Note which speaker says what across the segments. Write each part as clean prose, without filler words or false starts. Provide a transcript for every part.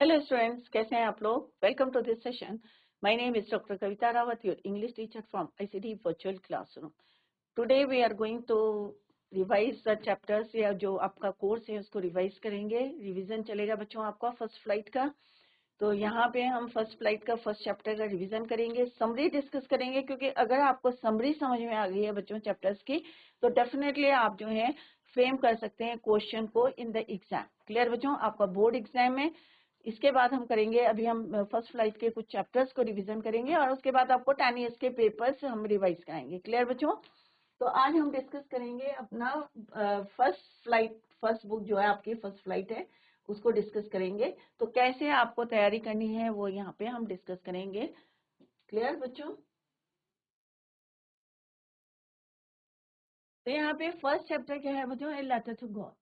Speaker 1: Hello students, कैसे हैं आप लोग? Welcome to this session. My name is Dr. Kavita Rawat, your English teacher from ICT Virtual Classroom. Today we are going to revise the chapters या जो आपका course है उसको revise करेंगे. रिवीजन चलेगा बच्चों आपका फर्स्ट फ्लाइट का. तो यहाँ पे हम फर्स्ट फ्लाइट का फर्स्ट चैप्टर का रिवीजन करेंगे, समरी डिस्कस करेंगे, क्योंकि अगर आपको समरी समझ में आ गई है बच्चों चैप्टर्स की तो डेफिनेटली आप जो है फ्रेम कर सकते हैं क्वेश्चन को इन द एग्जाम. क्लियर बच्चों? आपका बोर्ड एग्जाम में इसके बाद हम करेंगे, अभी हम फर्स्ट फ्लाइट के कुछ चैप्टर्स को रिवीजन करेंगे और उसके बाद आपको 10 ईयर्स के पेपर्स हम रिवाइज कराएंगे. क्लियर बच्चों? तो आज हम डिस्कस करेंगे अपना फर्स्ट फ्लाइट, फर्स्ट बुक जो है आपकी फर्स्ट फ्लाइट है उसको डिस्कस करेंगे. तो कैसे आपको तैयारी करनी है वो यहाँ पे हम डिस्कस करेंगे. क्लियर बच्चों? तो यहाँ पे फर्स्ट चैप्टर क्या है बच्चों? A letter to God.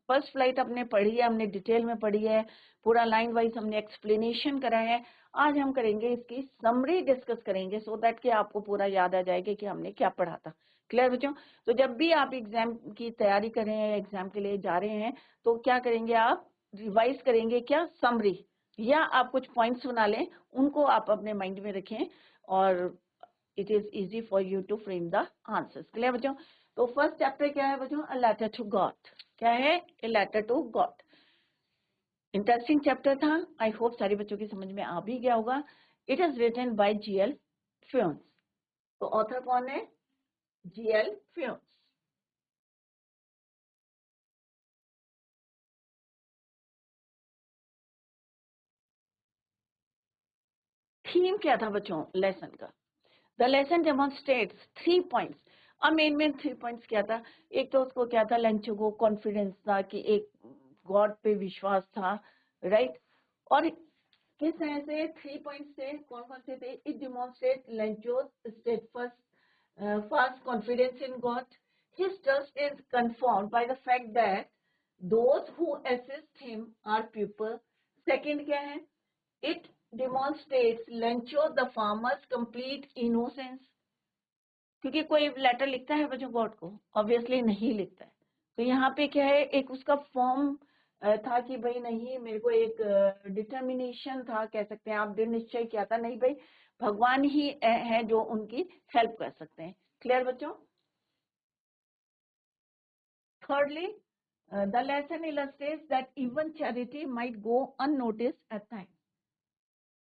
Speaker 1: First flight हमने पढ़ी है, हमने डिटेल में पढ़ी है, पूरा लाइन वाइज हमने एक्सप्लेनेशन करा है. आज हम करेंगे इसकी समरी डिस्कस करेंगे सो दैट कि आपको पूरा याद आ जाएगा कि हमने क्या पढ़ा था. क्लियर बच्चों? तो जब भी आप एग्जाम की तैयारी कर रहे हैं, एग्जाम के लिए जा रहे हैं, तो क्या करेंगे आप? रिवाइज करेंगे क्या? समरी, या आप कुछ पॉइंट्स बना लें, उनको आप अपने माइंड में रखें और it is easy for you to frame the answers. Clear बच्चों? तो फर्स्ट चैप्टर क्या है बच्चों? A letter to God. क्या है? A letter to God. Interesting chapter था. आई होप सारे बच्चों की समझ में आ भी गया होगा. It is written by GL Fuentes. तो ऑथर कौन है? जीएल फ्यून्स. थीम क्या था बच्चों लेसन का? The lesson demonstrates 3 points. अब मेन 3 पॉइंट्स क्या था? एक तो उसको क्या था? लंचो को कॉन्फिडेंस था कि एक गॉड पे विश्वास था, राइट? और किस तरह से 3 पॉइंट्स थे? कौन कौन से थे? It demonstrate Lencho's steadfast fast confidence in God. His trust is confirmed by the fact that those who assist him are pupils. Second क्या है? It demonstrates Lencho the farmer's complete innocence. क्योंकि कोई letter लिखता है बच्चों God को? Obviously नहीं लिखता है. तो यहाँ पे क्या है? एक उसका फॉर्म था कि भाई नहीं, मेरे को एक डिटर्मिनेशन था, कह सकते हैं आप, दृढ़ निश्चय किया था, नहीं भाई भगवान ही है जो उनकी हेल्प कर सकते हैं. क्लियर बच्चों? Thirdly, the lesson illustrates that even charity might go unnoticed at times.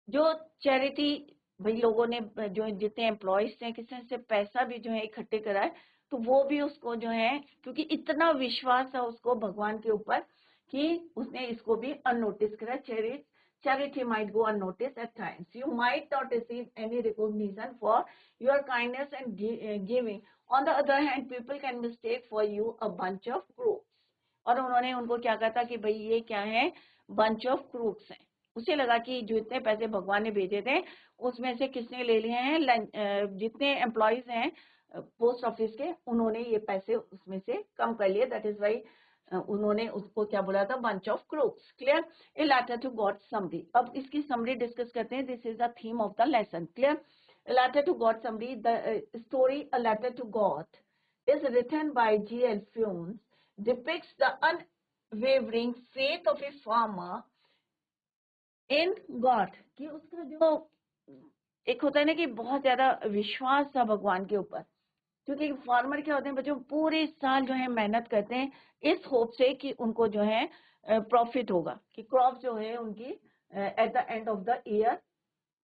Speaker 1: जो चैरिटी भाई लोगों ने जो जितने एम्प्लॉयज थे किसी से पैसा भी जो है इकट्ठे कराए, तो वो भी उसको जो है, क्योंकि इतना विश्वास है उसको भगवान के ऊपर कि उसने इसको भी अननोटिस करा. Charity might go unnoticed at times. You might not receive any recognition for your kindness and giving. On the other hand, people can mistake for you a bunch of crooks. और उन्होंने उनको क्या कहा था कि भाई ये क्या है? बंच ऑफ क्रूक्स हैं. उसे लगा कि जो इतने पैसे भगवान ने भेजे थे उसमें से किसने ले लिए हैं? जितने एम्प्लॉयज हैं पोस्ट ऑफिस के, उन्होंने ये पैसे उसमें से कम कर लिए. दैट इज वाई उन्होंने उसको क्या बोला था? Bunch of crooks. Clear? A letter to God summary. अब इसकी समरी डिस्कस करते हैं. This is the theme of the lesson. Clear? Letter to God summary. The story a letter to God is written by G.L. Funes, depicts the unwavering faith of a farmer in God. कि उसका जो एक होता है ना कि बहुत ज्यादा विश्वास था भगवान के ऊपर. क्योंकि फार्मर क्या होते हैं बच्चों? पूरे साल जो है मेहनत करते हैं इस होप से कि उनको जो है प्रॉफिट होगा, कि क्रॉप जो है उनकी at the end of the year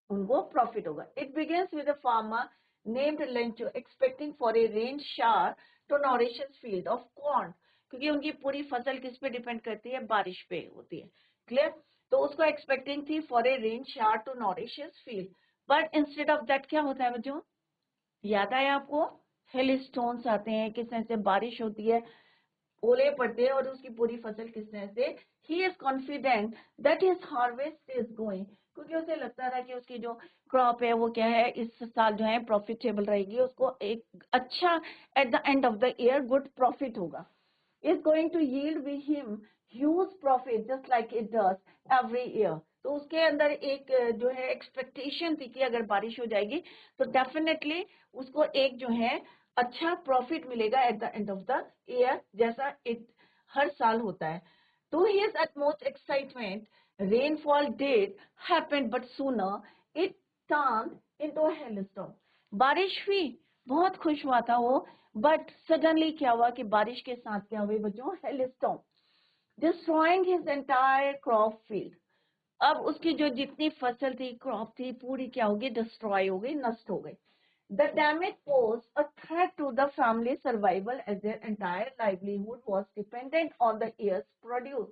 Speaker 1: उनको प्रॉफिट होगा. It begins with a farmer named Lencho expecting for a rain shower to nourish his field of corn. क्योंकि उनकी पूरी फसल किस पे डिपेंड करती है? बारिश पे होती है. क्लियर? तो उसको एक्सपेक्टिंग थी for a rain shower to nourish his field. But instead of that क्या होता है बच्चों? याद आया आपको? हेल स्टोन्स आते हैं. किस तरह से बारिश होती है, ओले पड़ते हैं और उसकी पूरी फसल किस तरह से. He is confident that his harvest is going. क्योंकि उसे लगता था कि उसकी जो क्रॉप है वो क्या है, इस साल जो है प्रॉफिटेबल रहेगी, उसको एक अच्छा at the end of the year good profit होगा. Is going to yield with him huge profit just like it does every year. तो उसके अंदर एक जो है एक्सपेक्टेशन थी कि अगर बारिश हो जाएगी तो डेफिनेटली उसको एक जो है अच्छा प्रॉफिट मिलेगा eight the end of the year, जैसा हर साल होता है. To his utmost excitement, Rainfall did happen, but sooner it turned into a hailstorm. बारिश हुई, बहुत खुश हुआ था वो, बट सडनली क्या हुआ कि बारिश के साथ क्या हुई बच्चों, hailstorm, destroying his entire crop field. अब उसकी जो जितनी फसल थी, क्रॉप थी, पूरी क्या होगी, डिस्ट्रॉय हो गई, नष्ट हो गई. The damage posed a threat to the family's survival as their entire livelihood was dependent on the year's produce.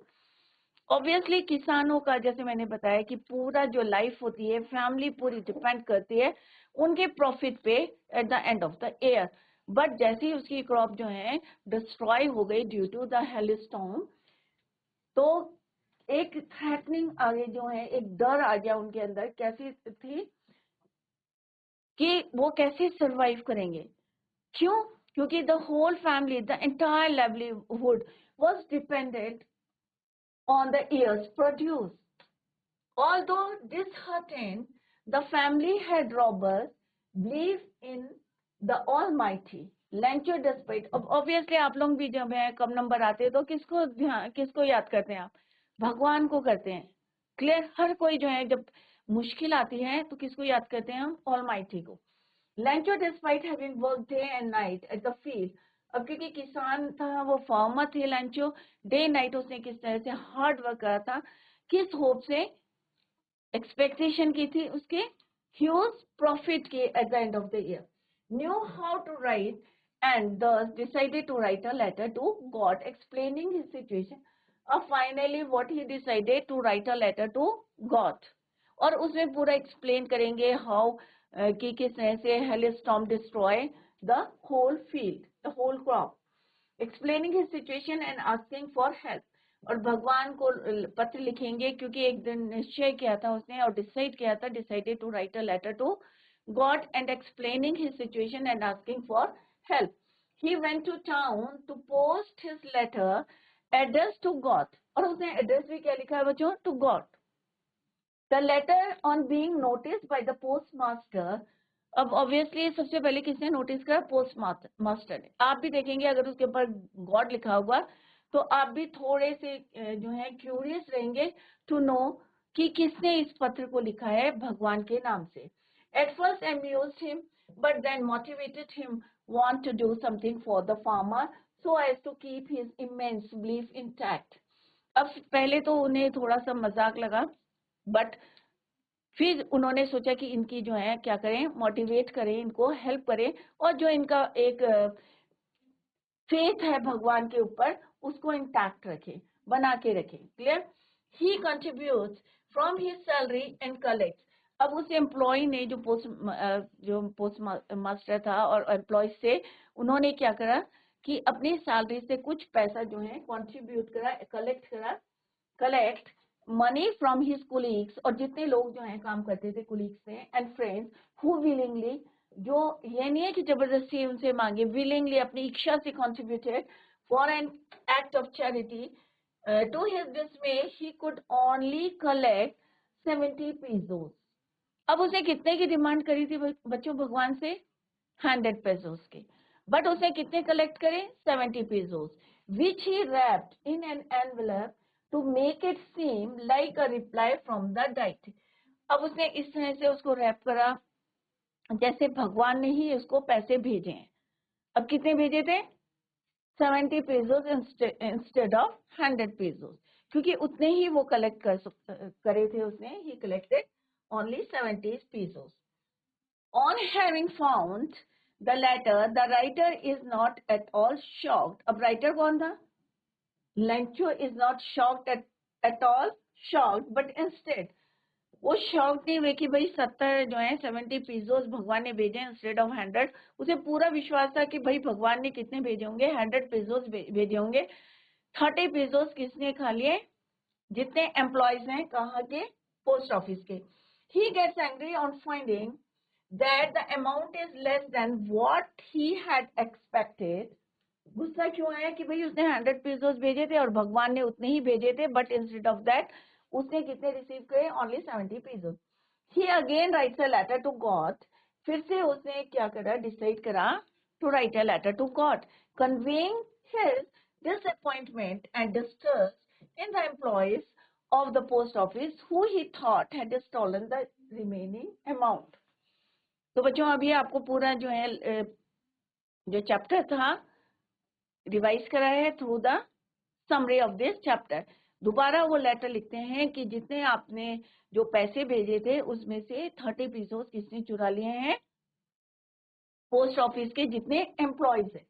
Speaker 1: Obviously किसानों का, जैसे मैंने बताया कि पूरा जो लाइफ होती है, फैमिली पूरी डिपेंड करती है उनके प्रॉफिट पे eight the end of the year. But जैसे ही उसकी क्रॉप जो है डिस्ट्रॉय हो गई ड्यू टू द हेलस्टॉर्म, तो एक थ्रेटनिंग आगे जो है, एक डर आ गया उनके अंदर. कैसी थी कि वो कैसे सरवाइव करेंगे. क्यों? क्योंकि the whole family, the entire livelihood was dependent on the year's produce. Although disheartened, the family had robbers believe in the Almighty. Lencho despite, obviously आप लोग भी जब है कम नंबर आते हैं तो किसको याद करते हैं आप? भगवान को करते हैं. क्लियर? हर कोई जो है जब मुश्किल आती है तो किसको याद करते हैं हम? Almighty को. Lencho despite having worked day and night at the field. अब क्योंकि किसान था, वो फार्मर थे, लेंचो डे नाइट उसने किस तरह से हार्ड वर्क करा था, किस होप से, एक्सपेक्टेशन की थी उसके ह्यूज प्रॉफिट के at the end of the year. Knew how to write and thus decided to write a letter to God explaining his situation. Finally what he decided to write a letter to God. और उसमें पूरा explain करेंगे how कि किस तरह से hailstorm destroy the whole field, the whole crop, explaining his situation and asking for help. और भगवान को पत्र लिखेंगे क्योंकि एक दिन निश्चय किया था उसने और डिसाइड किया था, decided to write a letter to God and explaining his situation and asking for help. He went to town to post his letter address to God. और उसने एड्रेस भी क्या लिखा है बच्चों? To God. The letter on being noticed by the postmaster. अब obviously सबसे पहले किसने नोटिस करा? पोस्ट मास्टर ने. आप भी देखेंगे अगर उसके ऊपर गॉड लिखा होगा तो आप भी थोड़े से जो है क्यूरियस रहेंगे टू नो कि किसने इस पत्र को लिखा है भगवान के नाम से. At first amused him, but then motivated him want to do something for the farmer so as to keep his immense belief intact. अब पहले तो उन्हें थोड़ा सा मजाक लगा, बट फिर उन्होंने सोचा कि इनकी जो है क्या करें, मोटिवेट करें, इनको हेल्प करें, और जो इनका एक फेथ है भगवान के ऊपर उसको इंटैक्ट रखें, बना के रखें. Clear? He contributes from his salary and collect. अब उस एम्प्लॉय ने जो पोस्ट मास्टर था और एम्प्लॉय से उन्होंने क्या करा कि अपनी सैलरी से कुछ पैसा जो है कंट्रीब्यूट करा, collect money from his colleagues. और जितने लोग जो हैं काम करते थे कोलीग्स से एंड फ्रेंड्स, हु विलिंगली, जो ये नहीं है कि जबरदस्ती उनसे मांगे, विलिंगली अपनी इच्छा से contributed for an act of charity. To his dismay he could only collect 70 pesos. अब उसने कितने की डिमांड करी थी बच्चों भगवान से? 100 pesos के. बट उसने कितने कलेक्ट करे? 70 pesos, which he wrapped in an envelope to make it seem like a reply from the deity. अब उसने इस तरह से उसको रैप करा जैसे भगवान ने ही उसको पैसे भेजे हैं. अब कितने भेजे थे? 70 pesos इंस्टेड ऑफ 100 pesos, क्योंकि उतने ही वो कलेक्ट करे थे उसने. ही collected only 70 pesos. On having found the letter, the writer is not at all shocked. अब writer कौन था? Lencho is not shocked at all shocked, but instead वो शॉक नहीं हुए कि भाई 70 जो है 70 pesos भगवान ने भेजे इंस्टेड ऑफ 100. उसे पूरा विश्वास था कि भाई भगवान ने कितने भेजे होंगे? 100 pesos भेजे होंगे. 30 pesos किसने खा लिए? जितने एम्प्लॉयज हैं कहाँ के? पोस्ट ऑफिस के. He gets angry on finding that the amount is less than what he had expected. गुस्सा क्यों आया कि भाई उसने 100 pesos भेजे थे और भगवान ने उतने ही भेजे थे, बट इंस्टेड ऑफ दैट उसने कितने रिसीव करे? Only 70 pesos. He again writes a letter to God. फिर से उसने क्या करा? डिसाइड करा to write a letter to God, conveying his disappointment and distrust in the employees of the post office who he thought had stolen the remaining amount. तो बच्चों अभी आपको पूरा जो है जो चैप्टर था रिवाइज करा है through the summary of this chapter. दोबारा वो लेटर लिखते हैं कि जितने आपने जो पैसे भेजे थे उसमें से 30 पीसोस किसने चुरा लिए हैं, पोस्ट ऑफिस के जितने एम्प्लॉयज हैं.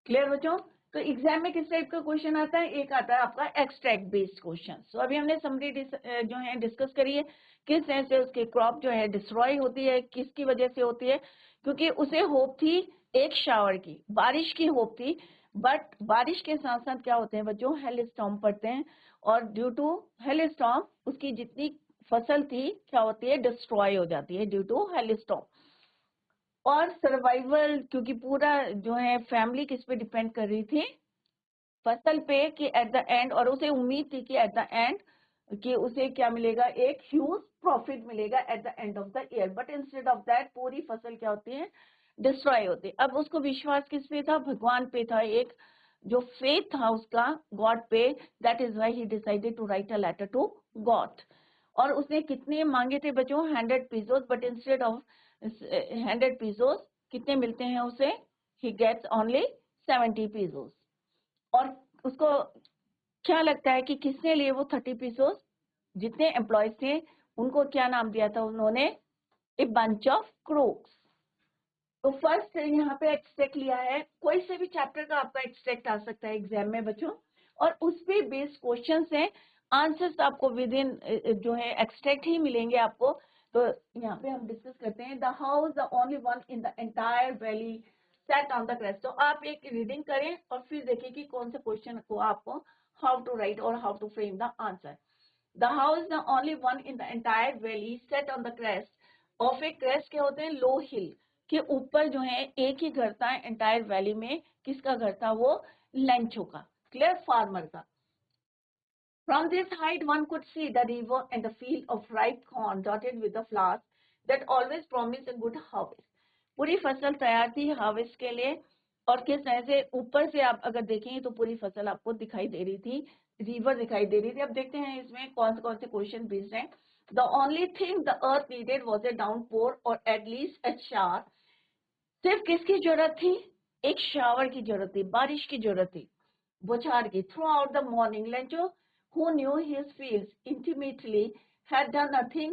Speaker 1: क्लियर बच्चों? तो एग्जाम में किस टाइप का क्वेश्चन आता है, एक आता है आपका एक्सट्रैक्ट बेस्ड क्वेश्चन. तो अभी हमने समरी जो है डिस्कस करी है किस तरह से उसकी क्रॉप जो है डिस्ट्रॉय होती है, किसकी वजह से होती है, क्योंकि उसे होप थी एक शावर की, बारिश की होप थी, बट बारिश के साथ साथ क्या होते हैं बच्चों, हेल स्टॉर्म पड़ते हैं और ड्यू टू हेल स्टॉर्म उसकी जितनी फसल थी क्या होती है, डिस्ट्रॉय हो जाती है ड्यू टू हेल स्टॉर्म. और सर्वाइवल, क्योंकि पूरा जो है फैमिली किस पे डिपेंड कर रही थी, फसल पे, कि एट द एंड, और उसे उम्मीद थी कि एट द एंड कि उसे क्या मिलेगा, एक ह्यूज प्रॉफिट मिलेगा eight the end of the year, but instead of that पूरी फसल क्या होती है, डिस्ट्रॉय होती है. अब उसको विश्वास किस पे था, भगवान पे था, एक जो फेथ था उसका गॉड पे. That is why he decided to write a letter to God. और उसने कितने मांगे थे बच्चों, 100 pesos, but instead of 100 pesos कितने मिलते हैं उसे, ही गेट्स ओनली 70 पीसोस. और उसको क्या लगता है कि किसने लिए वो 30 पीसोस, जितने एम्प्लॉयज थे उनको क्या नाम दिया था उन्होंने, ए बंच ऑफ क्रोक्स. तो फर्स्ट यहाँ पे एक्सट्रैक्ट लिया है, कोई से भी चैप्टर का आपका एक्सट्रैक्ट आ सकता है एग्जाम में बच्चों, और उस पे बेस्ड क्वेश्चन है, आंसर्स आपको विद इन जो है एक्सट्रैक्ट ही मिलेंगे आपको. तो यहाँ पे हम डिस्कस करते हैं, the house the only one in the entire valley sat on the crest. तो आप एक रीडिंग करें और फिर देखिए कि कौन से क्वेश्चन को आपको हाउ टू राइट और how to frame the answer. The house the only one in the entire valley sat on the crest of a crest, क्या होते हैं, लो हिल के ऊपर जो है एक ही घर था एंटायर वैली में. किसका घर था वो, लेंचो का, क्लियर, फार्मर का. From this height one could see the river and the field of ripe corn dotted with the flowers that always promise a good harvest. पूरी फसल तैयार थी हार्वेस्ट के लिए, और किस तरह से ऊपर से आप अगर देखेंगे तो पूरी फसल आपको दिखाई दे रही थी, रिवर दिखाई दे रही थी. अब देखते हैं इसमें कौन से क्वेश्चन बेस्ड हैं. The only thing the earth needed was a downpour or at least a shower. सिर्फ किसकी जरूरत थी, एक शावर की जरूरत थी, बारिश की जरूरत थी, बौछार की. Through out the morning Lencho who knew his fields intimately had done nothing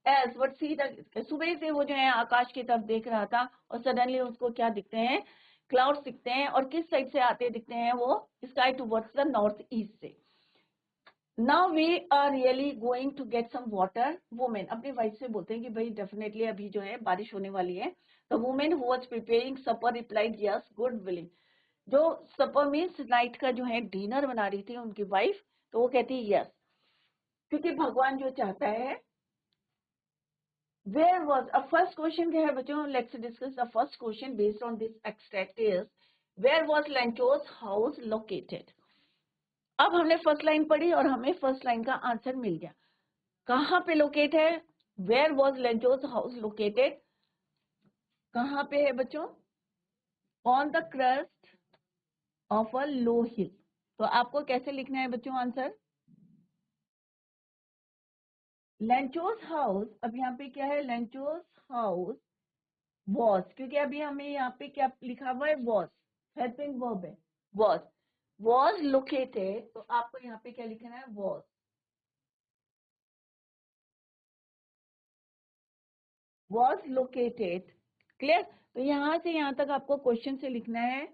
Speaker 1: else but see the. सुबह से वो जो है आकाश की तरफ देख रहा था और सडनली उसको क्या दिखते हैं, क्लाउड्स दिखते हैं, और किस साइड से आते दिखते हैं वो, sky towards the north east से. Now we are really going to get some water. Women अपनी वाइफ से बोलते हैं कि भाई डेफिनेटली अभी जो है बारिश होने वाली है. The women who was preparing supper replied yes God willing. जो सपर मीन्स नाइट का जो है डिनर बना रही थी उनकी वाइफ, तो वो कहती है यस, क्योंकि भगवान जो चाहता है. Where was a first question क्या है बच्चों, let's discuss the first question based on this extract is where was Lencho's house located. अब हमने फर्स्ट लाइन पढ़ी और हमें फर्स्ट लाइन का आंसर मिल गया. कहाँ पे लोकेट है, where was Lencho's house located, कहाँ पे है बच्चों, on the crust of a low hill. तो आपको कैसे लिखना है बच्चों आंसर, लेंचोस हाउस. अब यहाँ पे क्या है, लेंचोस हाउस वॉज, क्योंकि अभी हमें यहाँ पे क्या लिखा हुआ है, वॉज, हेल्पिंग वर्ब है, वॉज लोकेटेड. तो आपको यहाँ पे क्या लिखना है, वॉज लोकेटेड. क्लियर. तो यहाँ से यहाँ तक आपको क्वेश्चन से लिखना है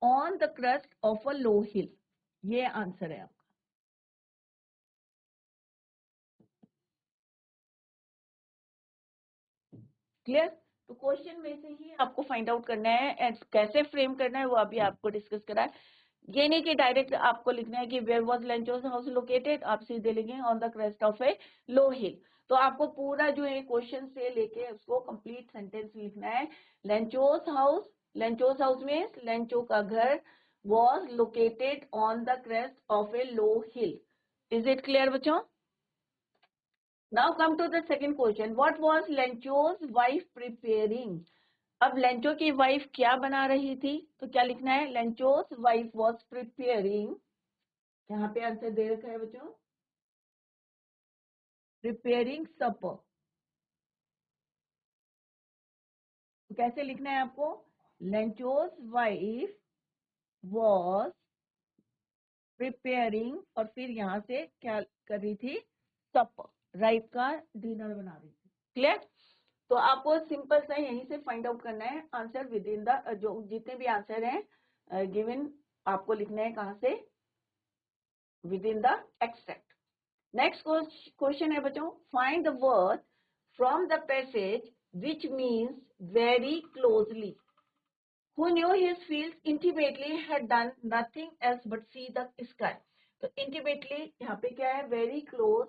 Speaker 1: on the crust of a low hill, ये आंसर है आपका. क्लियर. तो क्वेश्चन में से ही आपको फाइंड आउट करना है एंड कैसे फ्रेम करना है वो अभी आपको डिस्कस करा है. ये नहीं कि डायरेक्ट आपको लिखना है कि where was Lencho's house located, आप सीधे लिखेंगे on the crest of A low hill. तो आपको पूरा जो है क्वेश्चन से लेके उसको कंप्लीट सेंटेंस लिखना है. लेंचोस हाउस में लेंचो का घर was located on the crest of A low hill. Is it clear बच्चों? Now come to the second question. What was Lencho's wife preparing? अब लेंचो की वाइफ क्या बना रही थी, तो क्या लिखना है, लेंचोस वाइफ वॉज प्रिपेयरिंग यहाँ पे आंसर दे रखा है बच्चों, प्रिपेयरिंग सपर। तो कैसे लिखना है आपको, लेंचोस वाइफ वॉज प्रिपेयरिंग, और फिर यहाँ से क्या कर रही थी, सपर, राइट का डिनर बना रही थी। क्लियर? तो आपको सिंपल सा यहीं से फाइंड आउट करना है आंसर विद इन द, जो जितने भी आंसर हैं गिवन, आपको लिखना है कहाँ से, with in the extract. Next question है बच्चों, find the word from the passage which means very closely, who knew his fields intimately had done nothing else but see the sky। तो intimately यहाँ पे क्या है, very close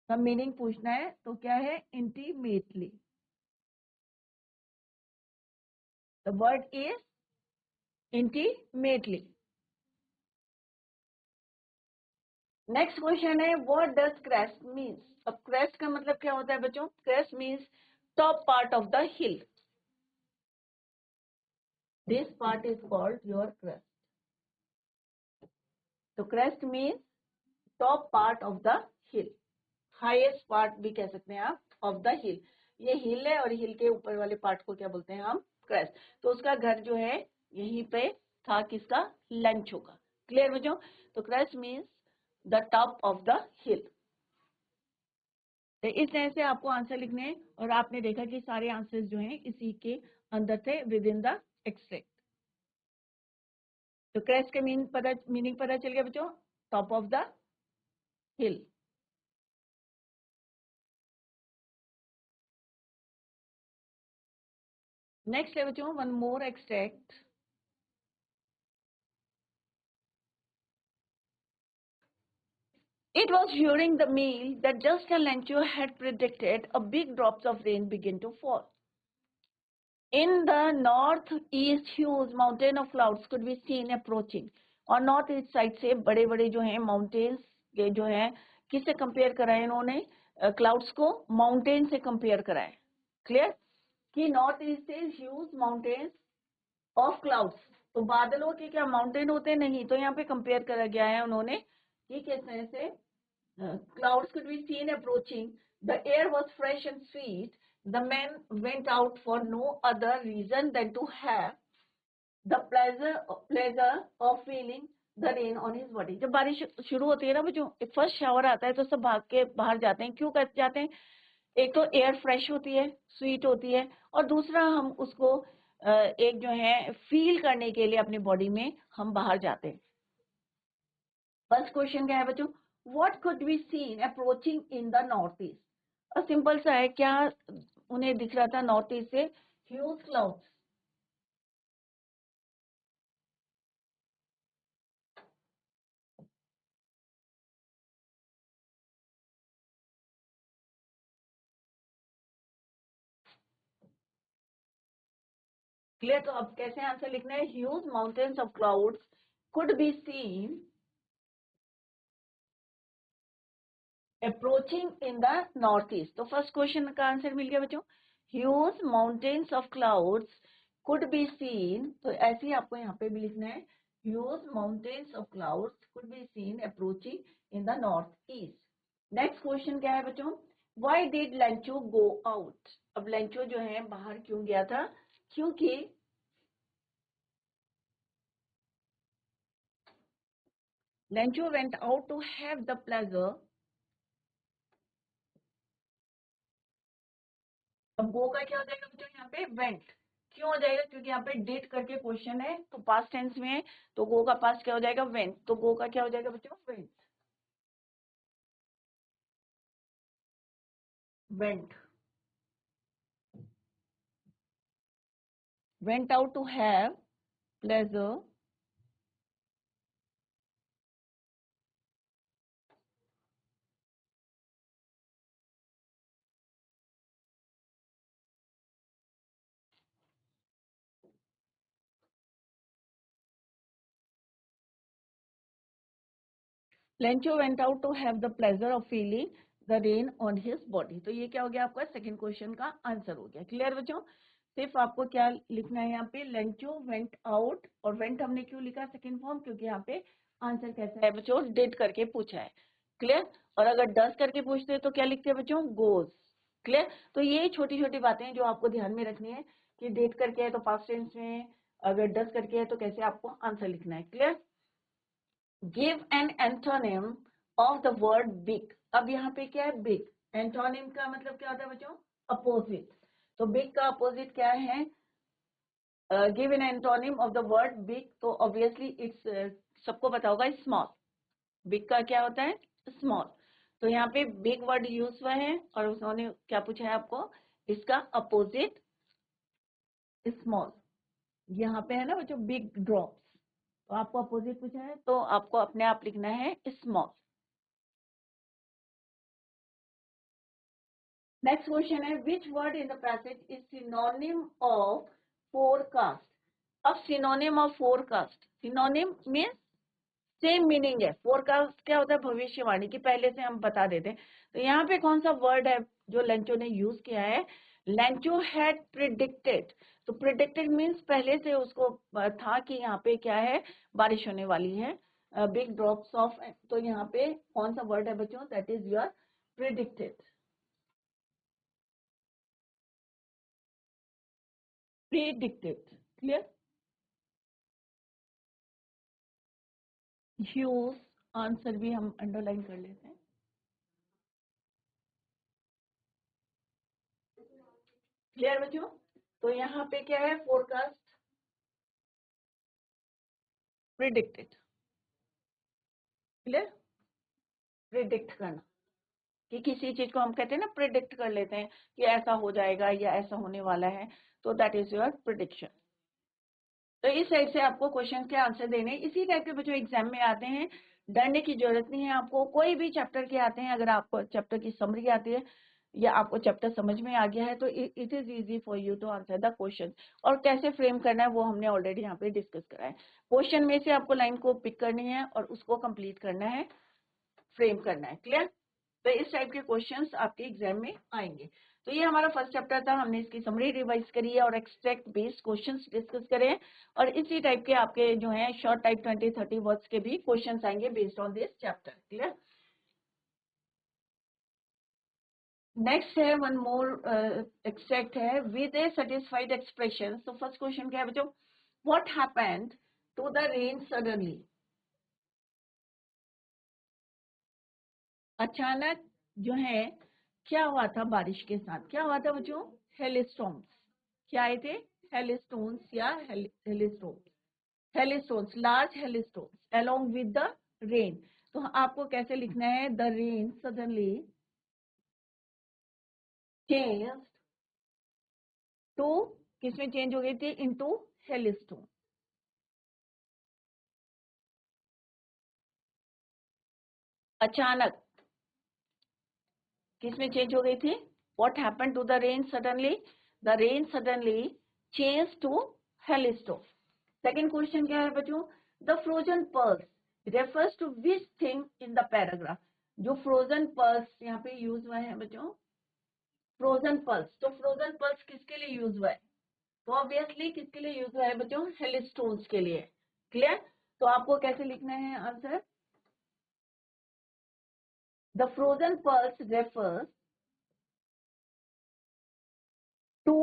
Speaker 1: का meaning पूछना है, तो क्या है, intimately, the word is intimately। Next question है, what does crest means। अब crest का मतलब क्या होता है बच्चों, crest means top part of the hill, this part is called your crest। तो crest means top part of the hill, highest part भी कह सकते हैं आप ऑफ द हिल। ये हिल है और हिल के ऊपर वाले पार्ट को क्या बोलते हैं हम, क्रेस्ट। तो उसका घर जो है यहीं पे था, किसका, लंचो का। क्लियर बच्चों? तो crest means the top of the हिल। तो इस तरह से आपको आंसर लिखने हैं, और आपने देखा कि सारे आंसर्स जो हैं इसी के अंदर थे, विद इन द एक्सट्रैक्ट। तो क्रेस्ट के मीनिंग पता चल गया बच्चों, top of the hill. Next है बच्चों, one more extract. It was during the meal that just as Lencho had predicted, a big drops of rain began to fall. In the northeast, huge mountain of clouds could be seen approaching. और north east side से बड़े बड़े जो हैं mountains के जो हैं, किससे कंपेयर कराए इन्होंने, क्लाउड्स को माउंटेन से कंपेयर कराए। क्लियर? कि नॉर्थ ईस्ट से ह्यूज माउंटेन्स ऑफ क्लाउड्स, तो बादलों के क्या माउंटेन होते नहीं, तो यहाँ पे कंपेयर करा गया है उन्होंने कि किस तरह से clouds could be seen approaching. The air was fresh and sweet. The men went out for no other reason than to have the pleasure of feeling the rain on his body। जब बारिश शुरू होती है ना बच्चों, first shower आता है तो सब भाग के बाहर जाते हैं। क्यों जाते हैं? एक तो एयर फ्रेश होती है, स्वीट होती है, और दूसरा हम उसको एक जो है फील करने के लिए अपनी बॉडी में हम बाहर जाते हैं। फर्स्ट क्वेश्चन क्या है बच्चों, what could be seen approaching in the north east. और सिंपल सा है, क्या उन्हें दिख रहा था नॉर्थ ईस्ट से, ह्यूज क्लाउड्स। क्लियर? तो अब कैसे आंसर लिखना है, huge mountains of clouds could be seen approaching in the north east. तो फर्स्ट क्वेश्चन का आंसर मिल गया बच्चों, huge mountains of clouds could be scene. तो ऐसे ही आपको यहाँ पे भी लिखना है, huge mountains of clouds could be seen approaching in the north east. Next question क्या है बच्चों, why did Lencho go out. अब लेंचो जो है बाहर क्यों गया था, क्योंकि Lencho went out to have the pleasure. अब गो का क्या हो जाएगा बच्चों, यहाँ पे वेंट। क्यों हो जाएगा, क्योंकि यहाँ पे डिड करके क्वेश्चन है, तो पास्ट टेंस में है, तो गो का पास्ट क्या हो जाएगा, वेंट। तो गो का क्या हो जाएगा बच्चों, went. Went, went out to have pleasure Lencho went out to have the pleasure of feeling the rain on his body. तो ये क्या हो गया आपका, सेकंड क्वेश्चन का आंसर हो गया। क्लियर बच्चों? सिर्फ आपको क्या लिखना है यहाँ पे, लेंचो वेंट आउट, और वेंट हमने क्यों लिखा सेकंड फॉर्म, क्योंकि यहाँ पे आंसर कैसा है बच्चों, डिड करके पूछा है, क्लियर। और अगर डस करके पूछते हैं तो क्या लिखते हैं बच्चों, गोज, क्लियर। तो ये छोटी छोटी बातें जो आपको ध्यान में रखनी है कि डिड करके है तो पास्ट टेंस में, अगर डस करके है तो कैसे आपको आंसर लिखना है, clear. Give an antonym of the word big. अब यहाँ पे क्या है, बिग। एंटोनिम का मतलब क्या होता है बच्चों, अपोजिट। तो बिग का अपोजिट क्या है, give an antonym of the word big, तो ऑब्वियसली इट्स सबको पता होगा स्मॉल। बिग का क्या होता है, स्मॉल। तो यहाँ पे बिग वर्ड यूज हुआ है और उन्होंने क्या पूछा है आपको, इसका अपोजिट स्मॉल। यहाँ पे है ना बच्चों बिग ड्रॉप्स, तो आपको अपोजिट पूछा है तो आपको अपने आप लिखना है स्मॉल। नेक्स्ट क्वेश्चन है, which word in the passage is synonym of forecast. अब synonym of forecast, synonym means same meaning है। फोरकास्ट क्या होता है, भविष्यवाणी की, पहले से हम बता देते हैं। तो यहाँ पे कौन सा वर्ड है जो लेंचो ने यूज किया है, लेंचो हैड प्रिडिक्टेड। तो प्रिडिक्टेड मीन्स पहले से उसको था कि यहाँ पे क्या है, बारिश होने वाली है, बिग ड्रॉप्स ऑफ। तो यहाँ पे कौन सा वर्ड है बच्चों, that is your predicted, predicted, clear. Huge answer भी हम अंडरलाइन कर लेते हैं, क्लियर बच्चों। तो यहाँ पे क्या है, फोरकास्ट, प्रिडिक्टेड, क्लियर। प्रिडिक्ट करना, कि किसी चीज को हम कहते हैं ना, प्रिडिक्ट कर लेते हैं कि ऐसा हो जाएगा या ऐसा होने वाला है, तो दैट इज योर प्रिडिक्शन। तो इस टाइप से आपको क्वेश्चन के आंसर देने, इसी टाइप के बच्चों एग्जाम में आते हैं, डरने की जरूरत नहीं है आपको। कोई भी चैप्टर के आते हैं, अगर आपको चैप्टर की समरी आती है या आपको चैप्टर समझ में आ गया है तो it is easy for you to answer the question. और कैसे फ्रेम करना है वो हमने ऑलरेडी यहाँ पे डिस्कस करा है। क्वेश्चन में से आपको लाइन को पिक करनी है और उसको कंप्लीट करना है, फ्रेम करना है, क्लियर। तो इस टाइप के क्वेश्चंस आपके एग्जाम में आएंगे। तो ये हमारा फर्स्ट चैप्टर था, हमने इसकी समरी रिवाइज करी है और एक्सट्रैक्ट बेस्ड क्वेश्चंस डिस्कस करे हैं। और इसी टाइप के आपके जो है शॉर्ट टाइप 20-30 वर्ड्स के भी क्वेश्चंस आएंगे based on this chapter, clear. Next है वन मोर एक्सट्रैक्ट है, विद ए सेटिस्फाइड एक्सप्रेशन। तो फर्स्ट क्वेश्चन क्या है बच्चों, what happened to the rain suddenly. अचानक जो है क्या हुआ था बारिश के साथ, क्या हुआ था बच्चों, हेलस्टॉर्म्स। क्या आए थे, हेलस्टोन्स या hailstorms, hailstones, large hailstones along with the rain. तो आपको कैसे लिखना है, the rain suddenly change to, किसमें चेंज हो गई थी, इनटू हेलस्टोन। अचानक किसमें चेंज हो गई थी, what happened to the rain suddenly, the rain suddenly change to hailstone. Second question क्या है बच्चों, the frozen pearls refers to which thing in the paragraph. जो फ्रोजन पर्ल्स यहाँ पे यूज हुआ है बच्चों, फ्रोजन पर्ल्स, तो फ्रोजन पर्ल्स किसके लिए यूज हुआ है, तो ऑब्वियसली किसके लिए यूज हुआ है बच्चों, हेलस्टोन्स के लिए, क्लियर। तो आपको कैसे लिखना है answer, the frozen pearls refers to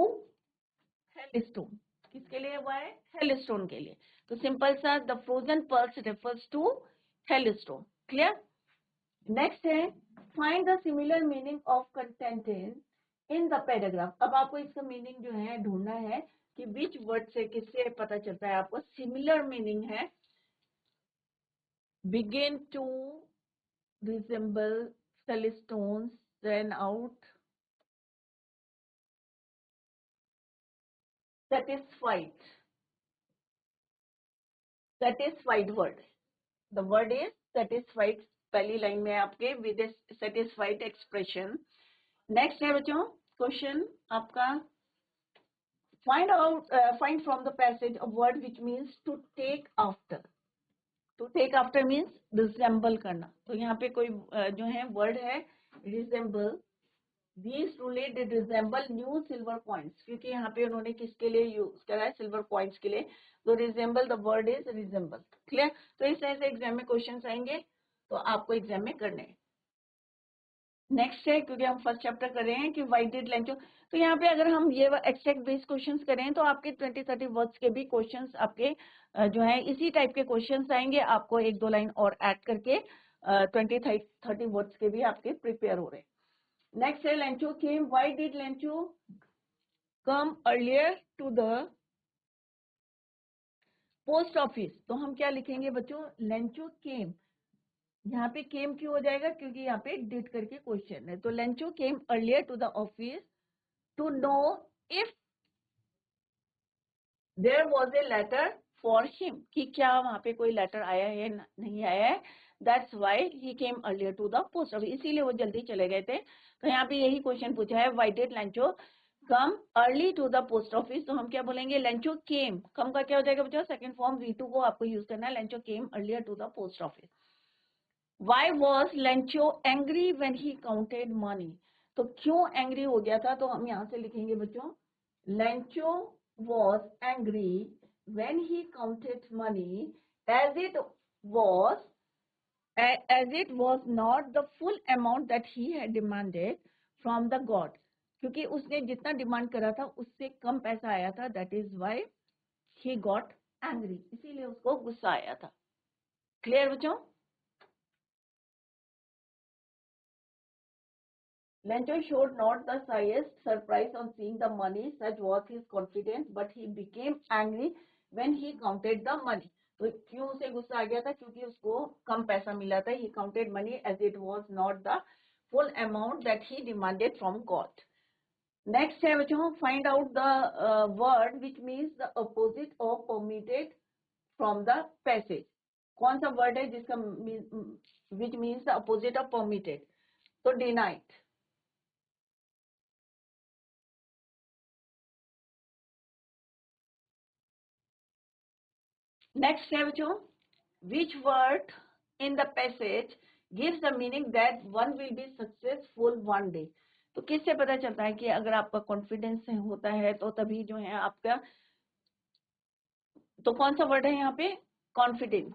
Speaker 1: hailstone, किसके लिए हुआ है, हेलस्टोन के लिए। तो सिंपल सा, the frozen pearls refers to hailstone, clear. Next है, find the similar meaning of content in the paragraph. अब आपको इसका मीनिंग जो है ढूंढना है कि विच वर्ड से किससे पता चलता है आपको सिमिलर मीनिंग है। Begin to resemble hailstones, run out, satisfied, satisfied word, the word is satisfied, पहली लाइन में आपके with a satisfied expression. Next है बच्चों क्वेश्चन आपका, find from the passage a word which means to take after। to take after means resemble करना। तो यहाँ पे कोई जो है वर्ड है resemble, These truly did resemble new silver coins, क्योंकि यहाँ पे उन्होंने किसके लिए यूज करा है, सिल्वर कॉइन्स के लिए. तो resemble, the word is resemble. Clear. तो इस तरह से एग्जाम में क्वेश्चन आएंगे, तो आपको एग्जाम में करने हैं. नेक्स्ट है, क्योंकि हम फर्स्ट चैप्टर कर रहे हैं कि व्हाई डिड लेंचो. तो यहाँ पे अगर हम ये एक्सट्रैक्ट बेस्ड क्वेश्चंस करें तो आपके 20-30 वर्ड्स के भी क्वेश्चंस आपके जो है इसी टाइप के क्वेश्चंस आएंगे. आपको एक दो लाइन और ऐड करके 20-30 वर्ड्स के भी आपके प्रिपेयर हो रहे हैं. नेक्स्ट है Lencho came. Why did Lencho come earlier to the post office. तो हम क्या लिखेंगे बच्चों, लेंचो केम. यहाँ पे केम क्यों हो जाएगा, क्योंकि यहाँ पे डिड करके क्वेश्चन है. तो Lencho came earlier to the office to know if there was a letter for him, कि क्या वहां पे कोई लेटर आया है नहीं आया है. That's why he came earlier to the post office, इसीलिए वो जल्दी चले गए थे. तो यहाँ पे यही क्वेश्चन पूछा है, why did Lencho come early to the post office. तो हम क्या बोलेंगे, लेंचो केम. कम का क्या हो जाएगा बच्चों, सेकंड फॉर्म V2 को आपको यूज करना है. Lencho came earlier to the post office. Why was Lencho angry when he counted money? तो क्यों एंग्री हो गया था, तो हम यहाँ से लिखेंगे बच्चों, Lencho was angry when he counted money as it was not the full amount that he had demanded from the god. क्योंकि उसने जितना डिमांड करा था उससे कम पैसा आया था. That is why he got angry, इसीलिए उसको गुस्सा आया था. क्लियर बच्चों. Lencho showed not the slightest surprise on seeing the money, such was his confidence, but he became angry when he counted the money. तो क्यों उसे गुस्सा आ गया था, क्योंकि उसको कम पैसा मिला था. He counted money as it was not the full amount that he demanded from God. Next है बच्चों, find out the word which means the opposite of permitted from the passage. कौन सा word है जिसका which means the opposite of permitted? तो denied. Next है बच्चों, which word in the passage gives the meaning that one will be successful one day. तो किससे पता चलता है कि अगर आपका कॉन्फिडेंस होता है तो तभी जो है आपका, तो कौन सा वर्ड है यहाँ पे, कॉन्फिडेंस.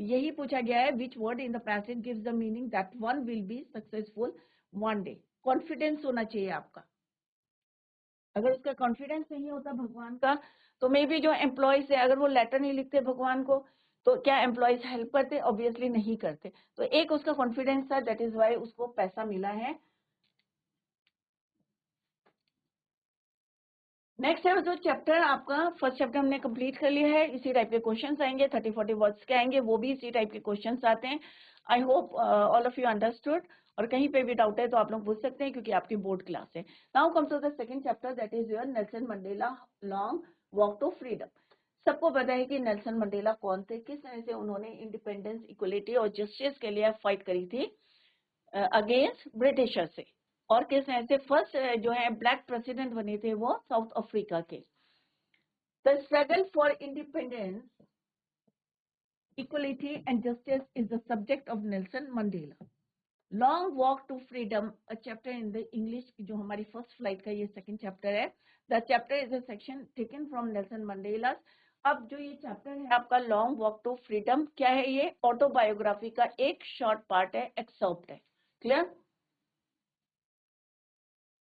Speaker 1: यही पूछा गया है, which word in the passage gives the meaning that one will be successful one day. Confidence होना चाहिए आपका. अगर उसका कॉन्फिडेंस नहीं होता भगवान का, तो मे बी जो एम्प्लॉयज है अगर वो लेटर नहीं लिखते भगवान को, तो क्या एम्प्लॉयज हेल्प करते, ऑब्वियसली नहीं करते. तो एक उसका कॉन्फिडेंस था, दैट इज वाई उसको पैसा मिला है. नेक्स्ट है जो चैप्टर आपका फर्स्ट चैप्टर हमने कंप्लीट कर लिया है. इसी टाइप के क्वेश्चंस आएंगे, 30-40 वर्ड्स के आएंगे, वो भी इसी टाइप के क्वेश्चंस आते हैं. I hope all of you understood. और कहीं पे भी डाउट है तो आप लोग पूछ सकते हैं, क्योंकि आपकी बोर्ड क्लास है. Now comes to the second chapter, that is your Nelson Mandela long walk to freedom. सबको पता है कि नेल्सन मंडेला कौन थे, किस तरह से उन्होंने इंडिपेंडेंस, इक्वलिटी और जस्टिस के लिए फाइट करी थी अगेंस्ट ब्रिटिशर से, और किस तरह से फर्स्ट जो है ब्लैक प्रेसिडेंट बने थे वो साउथ अफ्रीका के. The struggle for independence, equality and justice is the subject of Nelson Mandela. Long walk to freedom, a chapter in the English, जो हमारी फर्स्ट फ्लाइट का ये सेकंड चैप्टर है. The chapter is a section taken from Nelson Mandela. अब जो ये chapter है आपका लॉन्ग वॉक टू फ्रीडम, क्या है ये, ऑटोबायोग्राफी का एक शॉर्ट पार्ट है, एक्सर्प्ट है. Clear.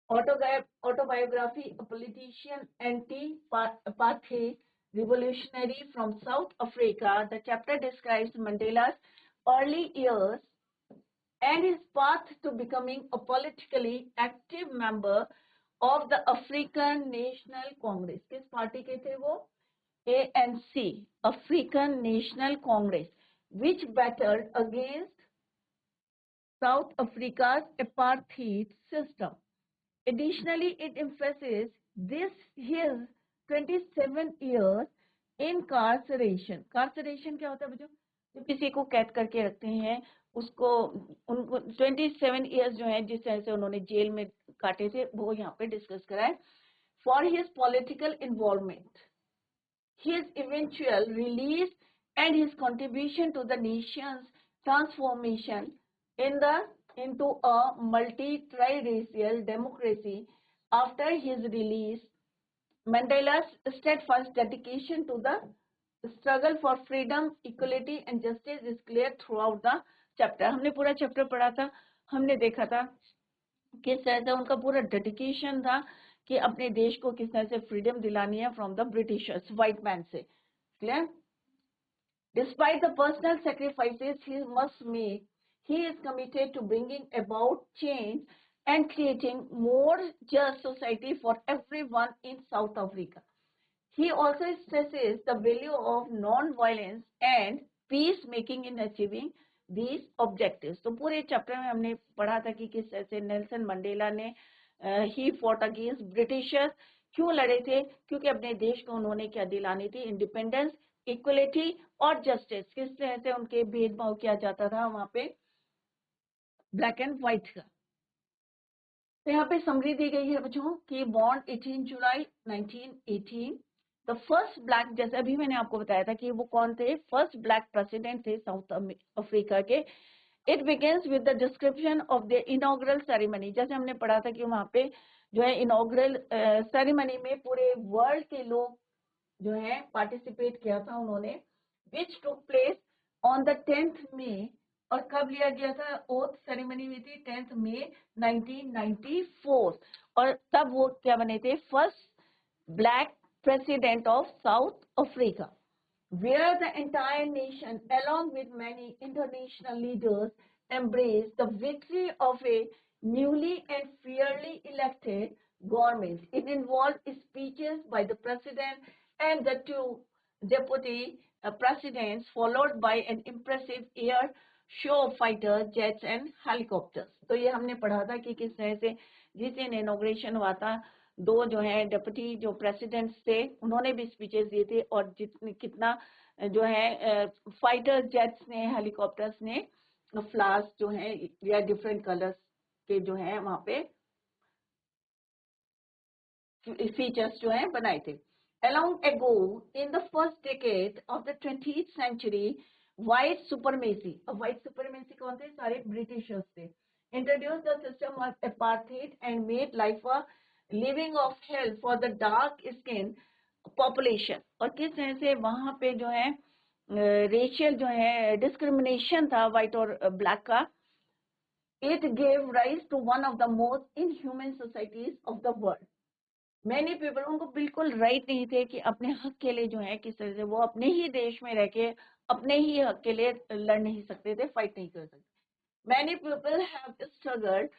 Speaker 1: Autobiography, a politician, anti-apartheid revolutionary from South Africa. The chapter describes Mandela's early years and his path to becoming a politically active member of the African National Congress. किस party के थे वो, ANC, African National Congress, which battled against South Africa's apartheid system. Additionally, it emphasizes his 27 years incarceration. Carceration क्या होता है बच्चों, जो किसी को कैद करके रखते हैं उसको, उनको 27 years जो है जिस तरह से उन्होंने जेल में काटे थे वो यहाँ पे डिस्कस करा है. For his political involvement, his eventual release and his contribution to the nation's transformation in the into a multi-triracial democracy. After his release, Mandela's steadfast dedication to the struggle for freedom, equality and justice is clear throughout the chapter. हमने पूरा chapter पढ़ा था, हमने देखा था किस तरह से उनका पूरा डेडिकेशन था कि अपने देश को किस तरह से फ्रीडम दिलानी है from the Britishers, white man से. Clear? Despite the personal sacrifices he must make, he is committed to bringing about change and creating more just society for everyone in South Africa. He also stresses the value of non-violence and peacemaking in achieving these objectives. तो पूरे chapter में हमने पढ़ा था कि किस तरह से नेल्सन मंडेला ने he fought against ब्रिटिशर्स. क्यों लड़े थे? क्योंकि अपने देश को उन्होंने क्या दिलानी थी? इंडिपेंडेंस, इक्वलिटी और जस्टिस. किस तरह से उनके भेदभाव किया जाता था वहां पे ब्लैक एंड व्हाइट का. तो यहाँ पे समरी दी गई है बच्चों कि born 18 July 1918, the first black, जैसे अभी मैंने आपको बताया था कि वो कौन थे, फर्स्ट ब्लैक प्रेसिडेंट थे साउथ अफ्रीका के. It begins with the description of the inaugural ceremony. जैसे हमने पढ़ा था कि वहां पे जो है इनॉग्रल सेरेमनी में पूरे वर्ल्ड के लोग जो है पार्टिसिपेट किया था उन्होंने, which took place on the 10th मई. और कब लिया गया था? ओथ सेरेमनी हुई थी 10th मई 1994. और तब वो क्या बने थे? First black president of south Africa. Where the entire nation, along with many international leaders, embraced the victory of a newly and fairly elected government. It involved speeches by the president and the two deputy presidents, followed by an impressive air show of fighters, jets and helicopters. तो ये हमने पढ़ा था कि किस तरह से जिस दिन इनॉग्रेशन हुआ था, दो जो है डेप्यूटी जो प्रेसिडेंट्स थे उन्होंने भी स्पीचेस दिए थे, और जितने कितना जो है फाइटर्स, जेट्स ने, हेलीकॉप्टर्स ने फ्लावर्स जो है या डिफरेंट कलर्स के जो है वहां पे फीचर्स जो है बनाए थे. Long ago, in the first decade of the 20th century, white supremacy, white supremacy कौन थे? सारे ब्रिटिशर्स थे. Introduced the system of apartheid and made life a living of hell for the dark skin population. और किस तरह से वहां पे जो है रेशियल जो है डिस्क्रिमिनेशन था व्हाइट और ब्लैक का. It gave rise to one of the most inhuman societies of the world. Many people, उनको बिल्कुल राइट नहीं थे कि अपने हक के लिए जो है किस तरह से वो अपने ही देश में रह के अपने ही हक के लिए लड़ नहीं सकते थे, फाइट नहीं कर सकते. Many people have struggled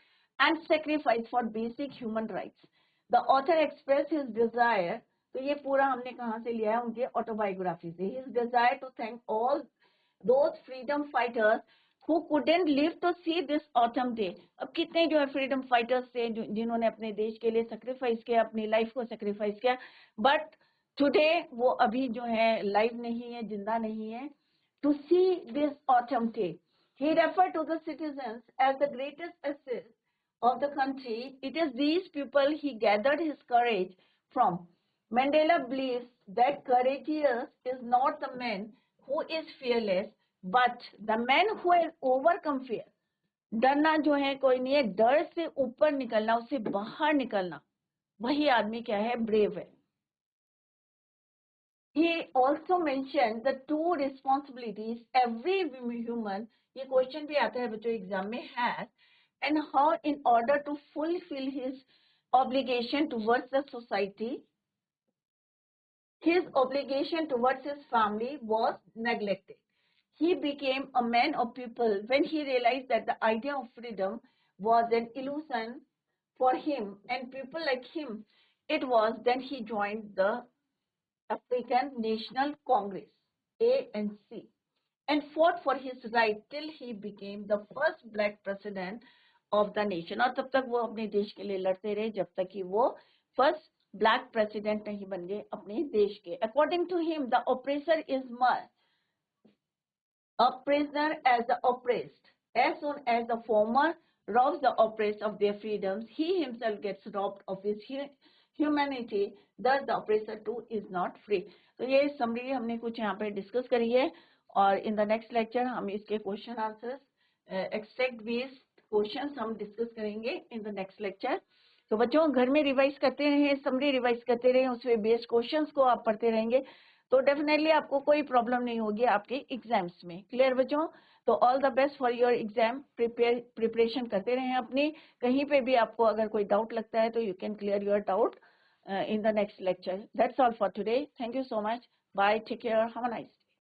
Speaker 1: and sacrifice for basic human rights. The author express his Dzire. तो ये पूरा हमने कहाँ से लिया है? उनके ऑटोबायोग्राफी से. His desire to thank all those freedom fighters who couldn't live to see this autumn day. अब कितने जो है फ्रीडम फाइटर्स थे जिन्होंने अपने देश के लिए सेक्रीफाइस किया, अपनी लाइफ को सेक्रीफाइस किया, बट टुडे वो अभी जो है लाइव नहीं है, जिंदा नहीं है. To see this autumn day, he referred to the citizens as the greatest asset of the country. It is these people he gathered his courage from. Mandela believes that courageous is not the man who is fearless, but the man who has overcome fear. डरना जो है कोई नहीं है, डर से ऊपर निकलना, उससे बाहर निकलना, वही आदमी क्या है? ब्रेव है. He also mentioned the two responsibilities every human, ये क्वेश्चन भी आता है बच्चों एग्जाम में, has, and how in order to fulfill his obligation towards the society, his obligation towards his family was neglected. He became a man of people when he realized that the idea of freedom was an illusion for him and people like him. It was then he joined the African National Congress, ANC, and fought for his right till he became the first black president of the nation. और तब तक वो अपने देश के लिए लड़ते रहे जब तक कि वो फर्स्ट ब्लैक प्रेसिडेंट नहीं बन गए अपने देश के. According to him, the oppressor is a prisoner as the oppressed. As soon as the former robs the oppressed of their freedoms, he himself gets robbed of his humanity. Thus, the oppressor too is not free. तो ये summary हमने कुछ यहाँ पे discuss करी है, और in the next lecture हम इसके question answers extract based questions हम डिस्कस करेंगे इन द नेक्स्ट लेक्चर। तो बच्चों घर में रिवाइज करते रहें, समरी रिवाइज करते रहें, उसमें बेस्ड क्वेश्चंस को आप पढ़ते रहेंगे तो डेफिनेटली आपको कोई प्रॉब्लम नहीं होगी आपके एग्जाम्स में। क्लियर बच्चों? तो all the best for your exam. Preparation करते रहें अपनी। कहीं पे भी आपको अगर कोई डाउट लगता है तो you can clear your doubt in the next lecture. That's all for today. Thank you so much. Bye. Take care. Have a nice day.